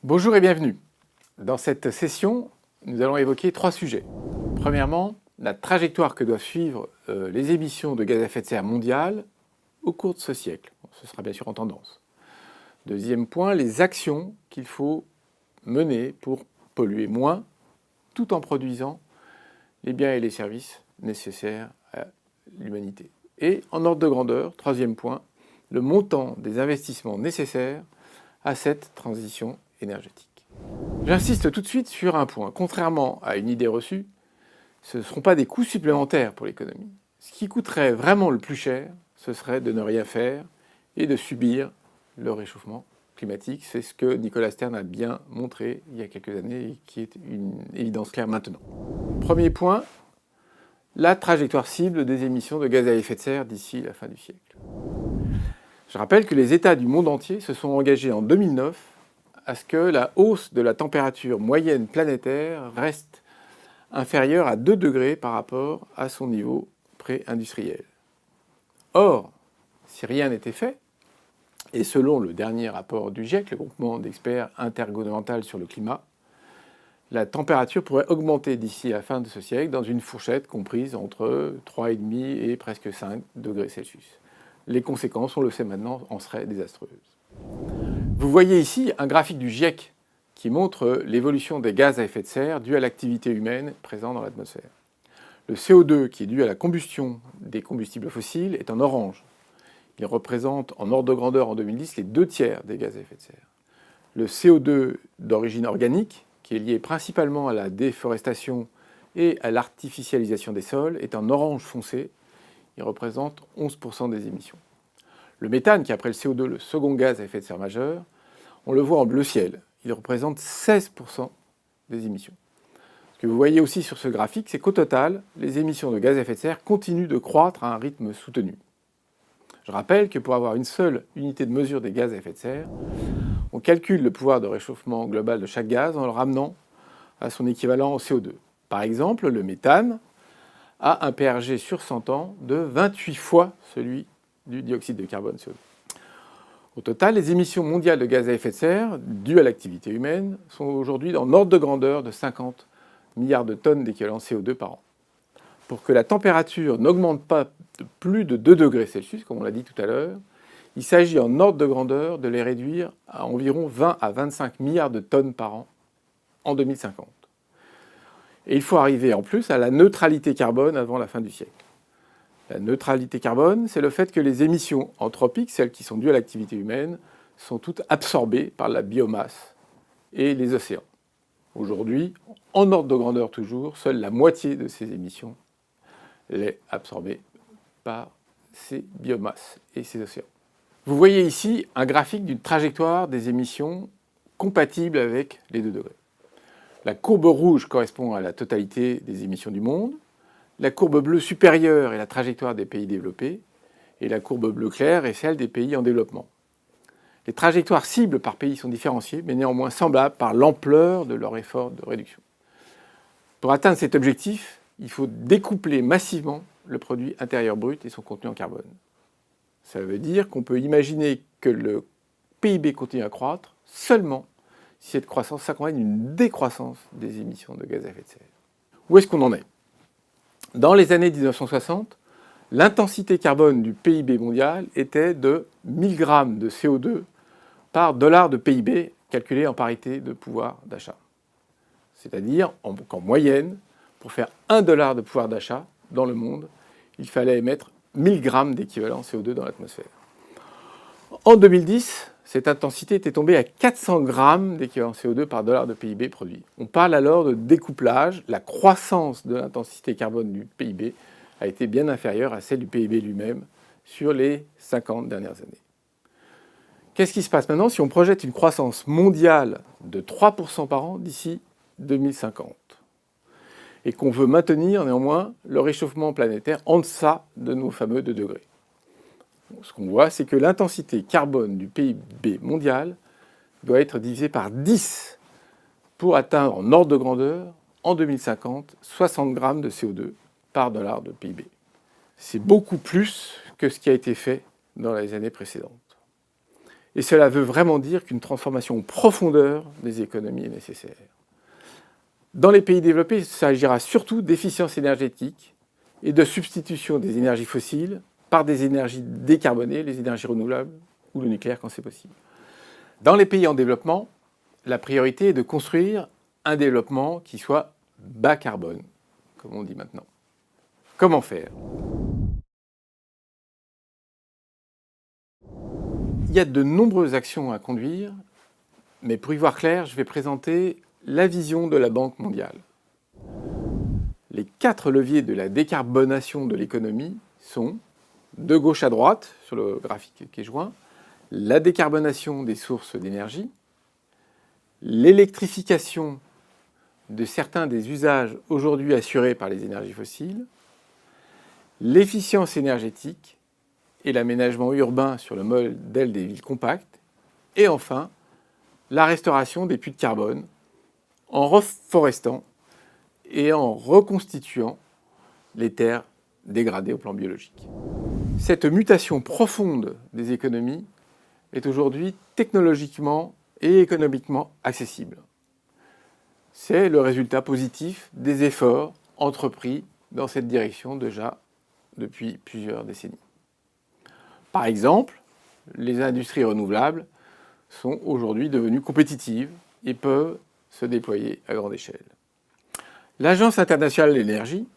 Bonjour et bienvenue. Dans cette session, nous allons évoquer 3 sujets. Premièrement, la trajectoire que doivent suivre les émissions de gaz à effet de serre mondiales au cours de ce siècle. Ce sera bien sûr en tendance. Deuxième point, les actions qu'il faut mener pour polluer moins, tout en produisant les biens et les services nécessaires à l'humanité. Et en ordre de grandeur, troisième point, le montant des investissements nécessaires à cette transition énergétique. J'insiste tout de suite sur un point. Contrairement à une idée reçue, ce ne seront pas des coûts supplémentaires pour l'économie. Ce qui coûterait vraiment le plus cher, ce serait de ne rien faire et de subir le réchauffement climatique. C'est ce que Nicolas Stern a bien montré il y a quelques années et qui est une évidence claire maintenant. Premier point, la trajectoire cible des émissions de gaz à effet de serre d'ici la fin du siècle. Je rappelle que les États du monde entier se sont engagés en 2009 à ce que la hausse de la température moyenne planétaire reste inférieure à 2 degrés par rapport à son niveau pré-industriel. Or, si rien n'était fait, et selon le dernier rapport du GIEC, le groupement d'experts intergouvernemental sur le climat, la température pourrait augmenter d'ici la fin de ce siècle dans une fourchette comprise entre 3,5 et presque 5 degrés Celsius. Les conséquences, on le sait maintenant, en seraient désastreuses. Vous voyez ici un graphique du GIEC qui montre l'évolution des gaz à effet de serre dus à l'activité humaine présente dans l'atmosphère. Le CO2, qui est dû à la combustion des combustibles fossiles, est en orange. Il représente en ordre de grandeur en 2010 les 2/3 des gaz à effet de serre. Le CO2 d'origine organique, qui est lié principalement à la déforestation et à l'artificialisation des sols, est en orange foncé. Il représente 11% des émissions. Le méthane, qui est après le CO2 le second gaz à effet de serre majeur, on le voit en bleu ciel. Il représente 16% des émissions. Ce que vous voyez aussi sur ce graphique, c'est qu'au total, les émissions de gaz à effet de serre continuent de croître à un rythme soutenu. Je rappelle que pour avoir une seule unité de mesure des gaz à effet de serre, on calcule le pouvoir de réchauffement global de chaque gaz en le ramenant à son équivalent en CO2. Par exemple, le méthane a un PRG sur 100 ans de 28 fois celui du dioxyde de carbone CO2. Au total, les émissions mondiales de gaz à effet de serre dues à l'activité humaine sont aujourd'hui en ordre de grandeur de 50 milliards de tonnes d'équivalent CO2 par an. Pour que la température n'augmente pas de plus de 2 degrés Celsius, comme on l'a dit tout à l'heure, il s'agit en ordre de grandeur de les réduire à environ 20 à 25 milliards de tonnes par an en 2050. Et il faut arriver en plus à la neutralité carbone avant la fin du siècle. La neutralité carbone, c'est le fait que les émissions anthropiques, celles qui sont dues à l'activité humaine, sont toutes absorbées par la biomasse et les océans. Aujourd'hui, en ordre de grandeur toujours, seule la moitié de ces émissions est absorbée par ces biomasses et ces océans. Vous voyez ici un graphique d'une trajectoire des émissions compatible avec les 2 degrés. La courbe rouge correspond à la totalité des émissions du monde. La courbe bleue supérieure est la trajectoire des pays développés et la courbe bleu clair est celle des pays en développement. Les trajectoires cibles par pays sont différenciées, mais néanmoins semblables par l'ampleur de leur effort de réduction. Pour atteindre cet objectif, il faut découpler massivement le produit intérieur brut et son contenu en carbone. Ça veut dire qu'on peut imaginer que le PIB continue à croître seulement si cette croissance s'accompagne d'une décroissance des émissions de gaz à effet de serre. Où est-ce qu'on en est ? Dans les années 1960, l'intensité carbone du PIB mondial était de 1000 grammes de CO2 par dollar de PIB calculé en parité de pouvoir d'achat. C'est-à-dire qu'en moyenne, pour faire 1 dollar de pouvoir d'achat dans le monde, il fallait émettre 1000 grammes d'équivalent CO2 dans l'atmosphère. En 2010, cette intensité était tombée à 400 grammes d'équivalent CO2 par dollar de PIB produit. On parle alors de découplage. La croissance de l'intensité carbone du PIB a été bien inférieure à celle du PIB lui-même sur les 50 dernières années. Qu'est-ce qui se passe maintenant si on projette une croissance mondiale de 3% par an d'ici 2050 et qu'on veut maintenir néanmoins le réchauffement planétaire en deçà de nos fameux 2 degrés? Ce qu'on voit, c'est que l'intensité carbone du PIB mondial doit être divisée par 10 pour atteindre en ordre de grandeur, en 2050, 60 grammes de CO2 par dollar de PIB. C'est beaucoup plus que ce qui a été fait dans les années précédentes. Et cela veut vraiment dire qu'une transformation en profondeur des économies est nécessaire. Dans les pays développés, il s'agira surtout d'efficience énergétique et de substitution des énergies fossiles par des énergies décarbonées, les énergies renouvelables ou le nucléaire quand c'est possible. Dans les pays en développement, la priorité est de construire un développement qui soit bas carbone, comme on dit maintenant. Comment faire ? Il y a de nombreuses actions à conduire, mais pour y voir clair, je vais présenter la vision de la Banque mondiale. Les 4 leviers de la décarbonation de l'économie sont, de gauche à droite, sur le graphique qui est joint, la décarbonation des sources d'énergie, l'électrification de certains des usages aujourd'hui assurés par les énergies fossiles, l'efficience énergétique et l'aménagement urbain sur le modèle des villes compactes, et enfin, la restauration des puits de carbone en reforestant et en reconstituant les terres dégradées au plan biologique. Cette mutation profonde des économies est aujourd'hui technologiquement et économiquement accessible. C'est le résultat positif des efforts entrepris dans cette direction déjà depuis plusieurs décennies. Par exemple, les industries renouvelables sont aujourd'hui devenues compétitives et peuvent se déployer à grande échelle. L'Agence internationale de l'énergie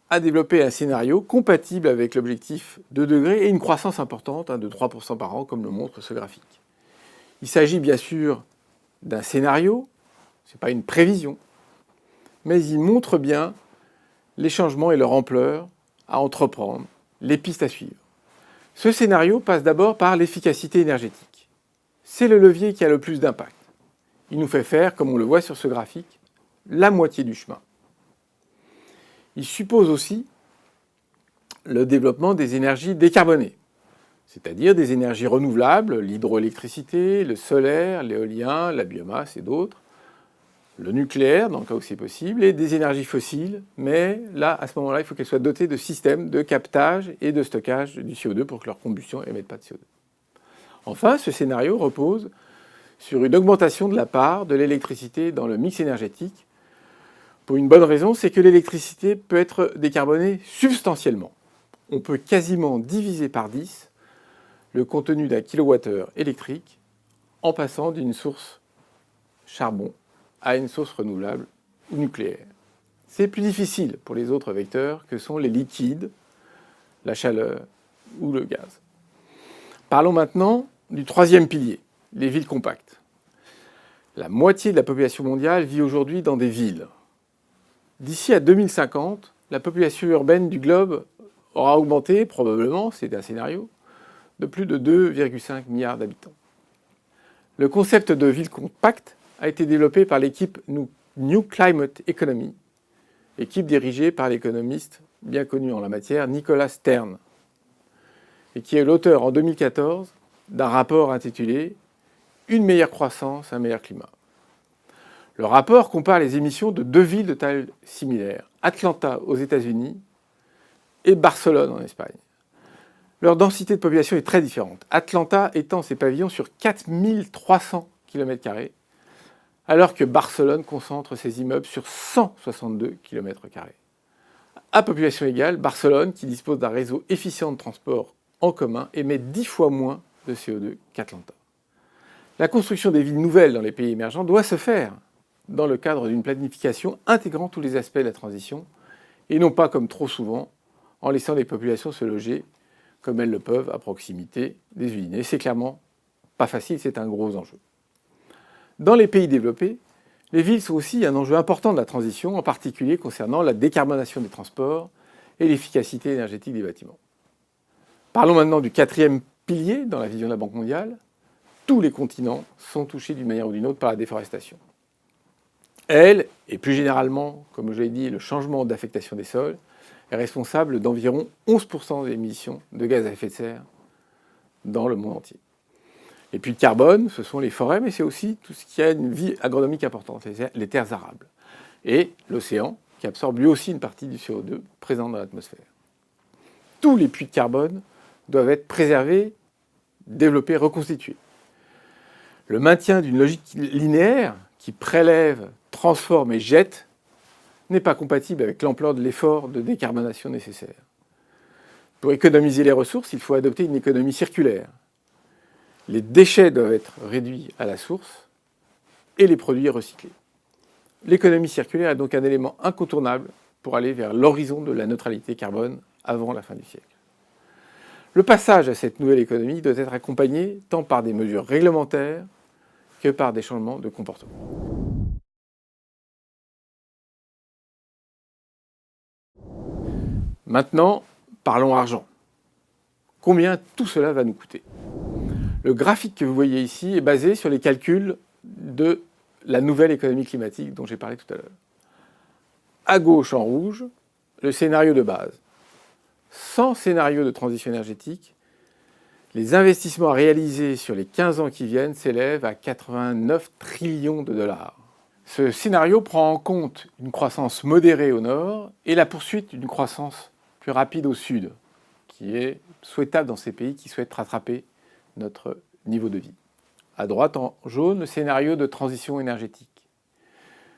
a développé un scénario compatible avec l'objectif 2 degrés et une croissance importante de 3% par an, comme le montre ce graphique. Il s'agit bien sûr d'un scénario, ce n'est pas une prévision, mais il montre bien les changements et leur ampleur à entreprendre, les pistes à suivre. Ce scénario passe d'abord par l'efficacité énergétique. C'est le levier qui a le plus d'impact. Il nous fait faire, comme on le voit sur ce graphique, la moitié du chemin. Il suppose aussi le développement des énergies décarbonées, c'est-à-dire des énergies renouvelables, l'hydroélectricité, le solaire, l'éolien, la biomasse et d'autres, le nucléaire, dans le cas où c'est possible, et des énergies fossiles, mais là, à ce moment-là, il faut qu'elles soient dotées de systèmes de captage et de stockage du CO2 pour que leur combustion n'émette pas de CO2. Enfin, ce scénario repose sur une augmentation de la part de l'électricité dans le mix énergétique, pour une bonne raison, c'est que l'électricité peut être décarbonée substantiellement. On peut quasiment diviser par 10 le contenu d'un kilowattheure électrique en passant d'une source charbon à une source renouvelable ou nucléaire. C'est plus difficile pour les autres vecteurs que sont les liquides, la chaleur ou le gaz. Parlons maintenant du troisième pilier, les villes compactes. La moitié de la population mondiale vit aujourd'hui dans des villes. D'ici à 2050, la population urbaine du globe aura augmenté, probablement, c'est un scénario, de plus de 2,5 milliards d'habitants. Le concept de ville compacte a été développé par l'équipe New Climate Economy, équipe dirigée par l'économiste bien connu en la matière, Nicolas Stern, et qui est l'auteur en 2014 d'un rapport intitulé « Une meilleure croissance, un meilleur climat ». Le rapport compare les émissions de 2 villes de taille similaire, Atlanta aux États-Unis et Barcelone en Espagne. Leur densité de population est très différente. Atlanta étend ses pavillons sur 4300 km², alors que Barcelone concentre ses immeubles sur 162 km². À population égale, Barcelone, qui dispose d'un réseau efficient de transport en commun, émet 10 fois moins de CO2 qu'Atlanta. La construction des villes nouvelles dans les pays émergents doit se faire dans le cadre d'une planification intégrant tous les aspects de la transition, et non pas, comme trop souvent, en laissant les populations se loger comme elles le peuvent à proximité des usines. Et c'est clairement pas facile, c'est un gros enjeu. Dans les pays développés, les villes sont aussi un enjeu important de la transition, en particulier concernant la décarbonation des transports et l'efficacité énergétique des bâtiments. Parlons maintenant du quatrième pilier dans la vision de la Banque mondiale. Tous les continents sont touchés d'une manière ou d'une autre par la déforestation. Elle, et plus généralement, comme je l'ai dit, le changement d'affectation des sols, est responsable d'environ 11% des émissions de gaz à effet de serre dans le monde entier. Les puits de carbone, ce sont les forêts, mais c'est aussi tout ce qui a une vie agronomique importante, les terres arables. Et l'océan, qui absorbe lui aussi une partie du CO2 présent dans l'atmosphère. Tous les puits de carbone doivent être préservés développer, reconstituer. Le maintien d'une logique linéaire qui prélève, transforme et jette n'est pas compatible avec l'ampleur de l'effort de décarbonation nécessaire. Pour économiser les ressources, il faut adopter une économie circulaire. Les déchets doivent être réduits à la source et les produits recyclés. L'économie circulaire est donc un élément incontournable pour aller vers l'horizon de la neutralité carbone avant la fin du siècle. Le passage à cette nouvelle économie doit être accompagné tant par des mesures réglementaires que par des changements de comportement. Maintenant, parlons argent. Combien tout cela va nous coûter? Le graphique que vous voyez ici est basé sur les calculs de la nouvelle économie climatique dont j'ai parlé tout à l'heure. À gauche, en rouge, le scénario de base. Sans scénario de transition énergétique, les investissements à réaliser sur les 15 ans qui viennent s'élèvent à 89 trillions de dollars. Ce scénario prend en compte une croissance modérée au nord et la poursuite d'une croissance plus rapide au sud, qui est souhaitable dans ces pays qui souhaitent rattraper notre niveau de vie. À droite, en jaune, le scénario de transition énergétique.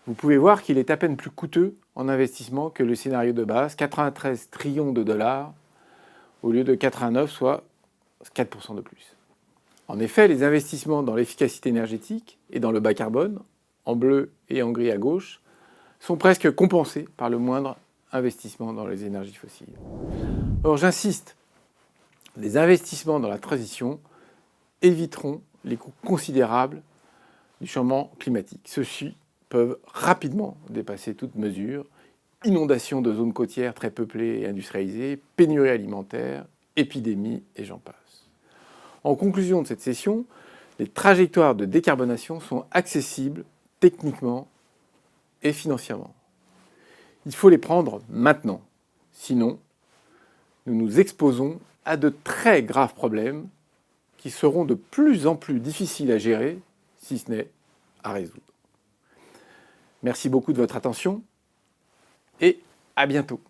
Vous pouvez voir qu'il est à peine plus coûteux en investissement que le scénario de base, 93 trillions de dollars au lieu de 89, soit 4% de plus. En effet, les investissements dans l'efficacité énergétique et dans le bas carbone, en bleu et en gris à gauche, sont presque compensés par le moindre investissement dans les énergies fossiles. Or, j'insiste, les investissements dans la transition éviteront les coûts considérables du changement climatique. Ceux-ci peuvent rapidement dépasser toute mesure. Inondations de zones côtières très peuplées et industrialisées, pénurie alimentaire, épidémies et j'en passe. En conclusion de cette session, les trajectoires de décarbonation sont accessibles techniquement et financièrement. Il faut les prendre maintenant. Sinon, nous nous exposons à de très graves problèmes qui seront de plus en plus difficiles à gérer, si ce n'est à résoudre. Merci beaucoup de votre attention et à bientôt.